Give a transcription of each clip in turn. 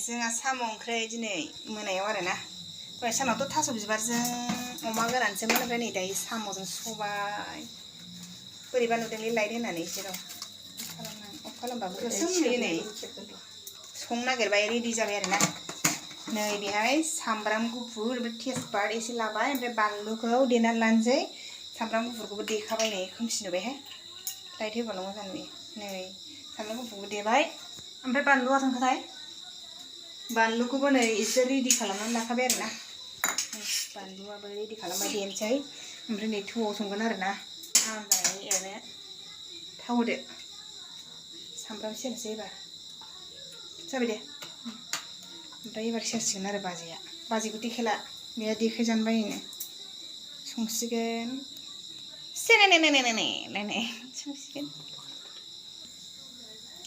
जोंहा साम' ओंख्रि दिनै मोनायाव आरोना दहाय सानावथ' थास' बिबारजों अमा गोरानसोमोन ओमफ्राय नै दायो साम'जों सबाय बोरैबा नुदोंलै लाइट होनानै एसे र' अफ खालामबाबो गोसोम नुयो नै संनो नागिरबाय रेडि जाबाय आरोना नै बेहाय सामब्राम गुफुर ओमफ्राय तेजपात एसे लाबाय ओमफ्राय बानलुखौ देनानै लानोसै सामब्राम गुफुरखौबो देखाबाय नै खोमसि नुबायहाय लाइट होबाल' मोजां नुयो नै सामब्राम गुफुरखौ देबाय ओमफ्राय बानलुआ थांखाथाय बानलुखौबो नै एसे रेडि खालामनानै लाखाबाय आरोना बानलुआबो रेडि खालामबाय देनोसै ओमफ्राय नै थौआव संगोन आरोना आं जानानै एरनो थाव होदो सामब्राम सेरनोसै एबार जाबाय दे ओमफ्राय एबार सेरसिगोन आरो बाजैखौ देखायला बेहा देखायजानो बायोनो संसिगोन सेनेनेनेनेने संसिगोन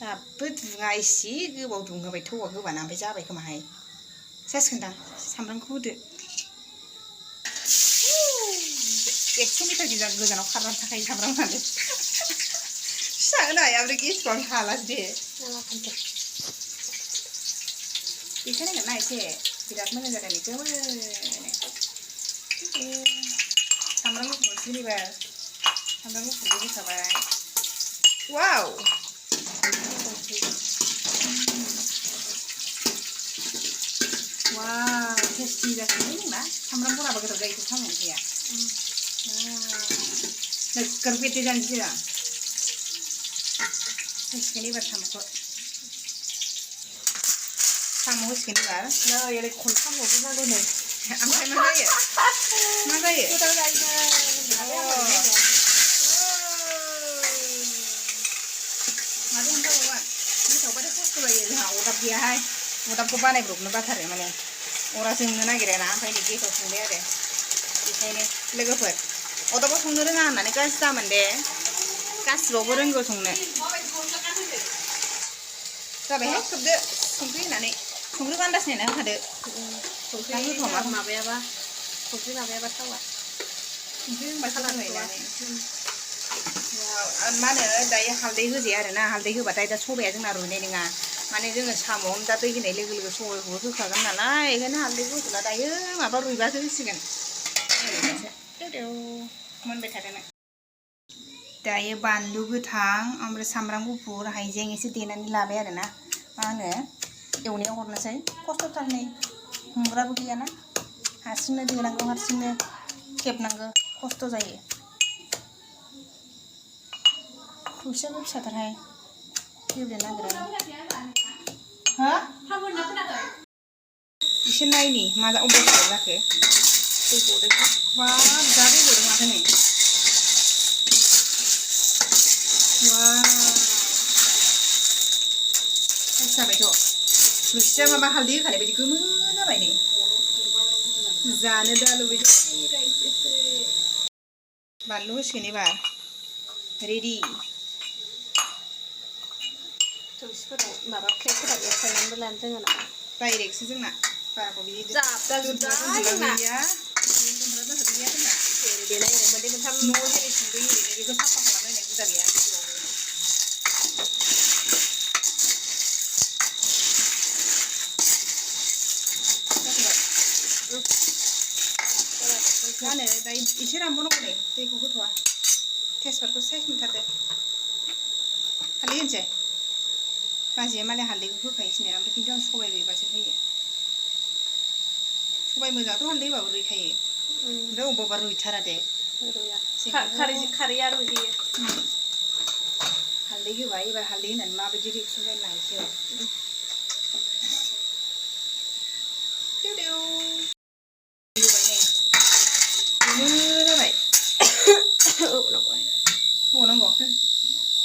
दाबो दुङा इसे गोबाव दुंहोबाय थौआ गोबाना ओमफ्राय जाबाय खोमाहाय जासिगोनदां सामब्रामखौ होदो 100 मिटार गोजानाव खारनानै थाखायो सामब्राम होनानै फिसा होनो हाया ओमफ्राय गेसखौ आं हालासो दे देखायनांगोन ना एसे बिराद मोजां जादों बेखौ सामब्राम गुफुर एबार सामब्राम गुफुरबो होखाबाय वाव वाव टेस्टि जासिगोन नोंना सामब्राम बराबो गोथाव जायो साम' ओंख्रिया नोगोर बेटे जानोसै आं होसिगोन एबार साम'खौ होसिगोन एबार नै ओरै खनथाम हरग्रोनांगौ नै ओमफ्राय मा जायो गोथाव जायो माजों मोनजाबावगोन गोथावबाथाय खस्थ' जायो जोंहा अरदाब गैयाहाय अरदाबखौ बानायब्रबनो बाथारो माने अरा जोंनो नागिरा ना ओंखायनो गेसाव संबाय आरो बेखायनो लोगोफोर अरदाबाव संनो रोङा होननानै गाज्रि दामोन दे गासिबावबो रोंगौ संनो जाबायहाय खोबदो संख्रि होनानै संख्रिखौ आन्दाज नायना होखादो संख्रि माबायाबा थावा संख्रि होनबासो जाबाय मा होनो दायो हालदै होजाया आरोना हालदै होबाथाय दा सबाया जोंना रुइनाय नङा माने जोङो साम'आवनो दा दै होनाय लोगो लोगो सबायखौबो होखागोन नालाय बेखायनो हालदैखौ होथ'ला दायो माबा रुइबासो होसिगोन मोनबाय थादों दायो बानलु गोथां ओमफ्राय सामब्राम गुफुर हाइजें एसे देनानै लाबाय आरोना मा होनो एवनायाव हरनोसै खस्थ'थार नै हमग्राबो गैयाना हारसिंनो देनांगौ हारसिंनो खेबनांगौ खस्थ' जायो खुसियाबो फिसाथारहाय गेब्लेनो नागिरा हा एसे नायनि मा अबस्था जाखो दै गदों बा जा दै गदों माथो नै जाबायथ' खुसिया माबा हालदै होखानाय बायदि गोमो जाबाय नै जानो दा लुबैदों बानलु होसिगोन एबार रेडि थौसिफोराव माबा प्लेटफोराव एरखायनानैबो लानो रोङो नामा डाइरेक्टसो जोंना बाराखौ बिदि जाबदा गैया जोंना देनाय मोननै मोनथाम न'आव जेरै संदों ओरैनो बेखौ साफा खालामलायनाय हुदा गैया मा होनो दायो एसे रानबावनांगौ नै दैखौ होथ'वा तेजपातखौ साइज नुथारदो हालदै होनोसै बाजैया मालाय हालदैखौ होखायोसनो ओमफ्राय खिन्थु आं सबाय रुइबासो होयो सबाय मोजाङाथ' हालदै होबाबो रुइखायो ओमफ्राय अबेबा रुइथारा दे खारैया रुइहोयो हालदै होबाय एबार हालदै होनानै माबायदि रिएक्सन जायो नायनोसै होबावनांगौ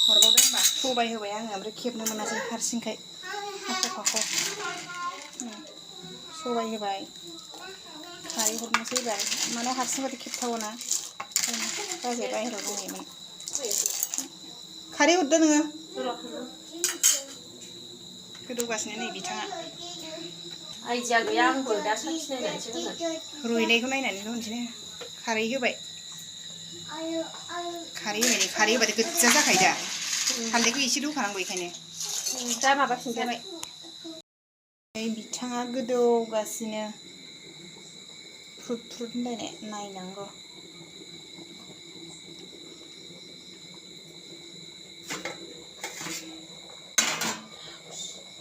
हरबावदो होनबा सबाय होबाय आङो ओमफ्राय खेबनो मोनासै हारसिंखाय फाख' सबाय होबाय खारै हरनोसै एबार माने हारसिंबाथाय खेबथावना बाजैया बाहेरायाव दंहैयोमोन खारै हरदो नोङो गोदौगासिनो नै बिथाङा आइडिया गैया आंबो दा साखिनायनानैसो होगोन रुइनायखौ नायनानै होनोसै खारै होबाय खारै होबाथाय गोज्जा जाखायो दा हालदैखौ एसे होखानांगौ बेखायनो दा माबाफिनजाबाय बिथाङा गोदौगासिनो फ्रुट फ्रुट होनलायनाय नायनांगौ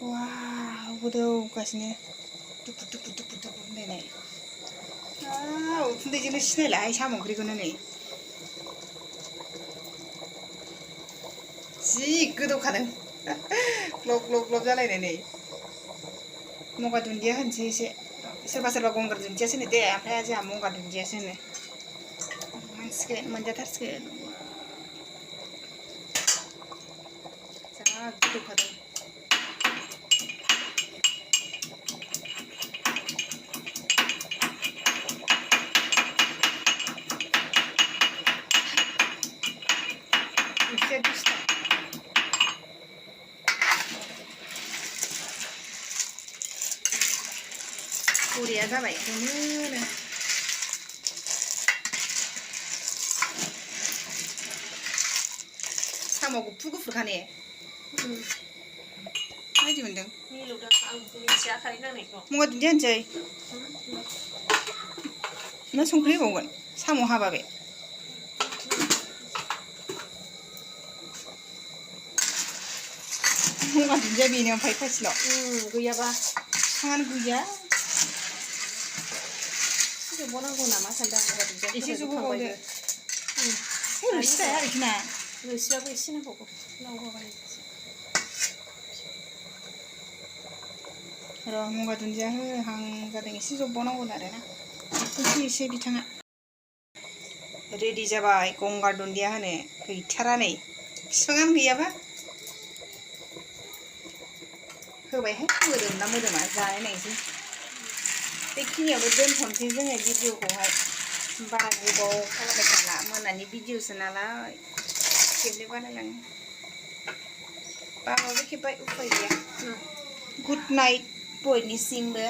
वाव गोदौगासिनो दुखु दुखु दुखु दुखु होनलायनाय उखुन्दैजोंनो सिनायलाहाय साम' ओंख्रिखौनो नै जि गोदौखादों ग्लब ग्लब ग्लब जालायनाय नै मगा दुन्दिया होनोसै एसे सोरबा सोरबा गंगार दुन्दियासो होनो दे ओमफ्राय जोंहा मगा दुन्दियासो होनो मोनसिगोन मोनजाथारसिगोन जा गोदौखादों ओंख्रिया दिस्था बरिया जाबाय गोमोनो साम' गुफुर गुफुरखा ने माबायदि मोनदों मिलौदों आं मिथिया खारै नांनायखौ मगा दुन्दिया होनसै ना संख्रि होबावगोन साम' हाबा बे मगा दुन्दिया बेनो ओमफ्राय फासिल' गैयाबा बिफाङानो गैया जबावनांगौ नामा सानदों आं मगा दुन्दिया एसे जबावबावदो रोसि थाया आरोखि ना रोसियाबो एसे नांबावगौ नांगौबा र' मगा दुन्दिया होहां जादों एसे जबावनांगौ आरोना एसे बिथाङा रेडि जाबाय गंगार दुन्दिया होनो गैथारा नै बिफाङानो गैयाबा होबायहाय मोदोमना मोदोमा जानाय नायसै बेखिनियावनो दोनथ'नोसै जोङो भिडिअखौहाय बारा गोबाव खालामबाय थाला मोनानि भिडिअसो नालाय खेबले बानायलाङो बाबाबो खेब्बाय उफाय गैया गुड नाइट बयनिसिमबो